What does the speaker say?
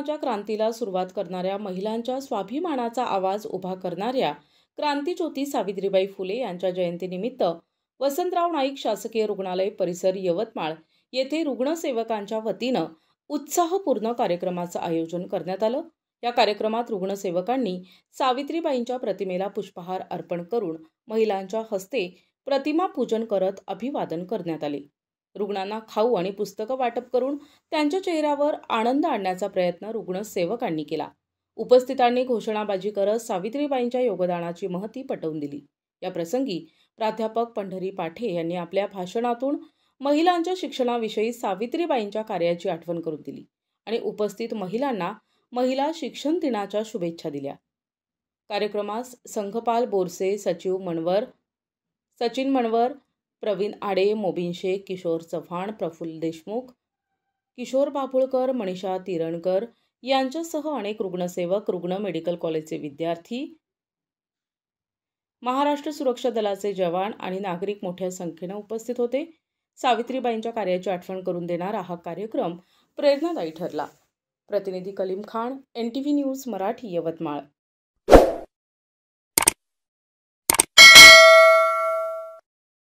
शिक्षणाच्या क्रांतीला सुरुवात करणाऱ्या महिलांच्या स्वाभिमानाचा आवाज उभा करणाऱ्या क्रांतीज्योती सावित्रीबाई फुले यांच्या जयंतीनिमित्त वसंतराव नाईक शासकीय रुग्णालय परिसर यवतमाळ येथे रुग्णसेवकांच्या वतीनं उत्साहपूर्ण कार्यक्रमाचं आयोजन करण्यात आलं। या कार्यक्रमात रुग्णसेवकांनी सावित्रीबाईंच्या प्रतिमेला पुष्पहार अर्पण करून महिलांच्या हस्ते प्रतिमा पूजन करत अभिवादन करण्यात आले। रुग्णांना खाऊ आणि पुस्तकं वाटप करून त्यांच्या चेहऱ्यावर आनंद आणण्याचा प्रयत्न रुग्णसेवकांनी केला। उपस्थितांनी घोषणाबाजी करत सावित्रीबाईंच्या योगदानाची महती पटवून दिली। या प्रसंगी प्राध्यापक पंढरी पाठे यांनी आपल्या भाषणातून महिलांच्या शिक्षणाविषयी सावित्रीबाईंच्या कार्याची आठवण करून दिली आणि उपस्थित महिलांना महिला शिक्षण दिनाच्या शुभेच्छा दिल्या। कार्यक्रमास संघपाल बोरसे, सचिन मनवर, प्रवीण आडे, मोबिन शेख, किशोर चव्हाण, प्रफुल्ल देशमुख, किशोर बाभुळकर, मनीषा तिरणकर यांच्यासह अनेक रुग्णसेवक, रुग्ण मेडिकल कॉलेजचे विद्यार्थी, महाराष्ट्र सुरक्षा दलाचे जवान आणि नागरिक मोठ्या संख्येने उपस्थित होते। सावित्रीबाईंच्या कार्याची आठवण करून देणारा हा कार्यक्रम प्रेरणादायी ठरला। प्रतिनिधी कलीम खान, NTV न्यूज मराठी, यवतमाळ।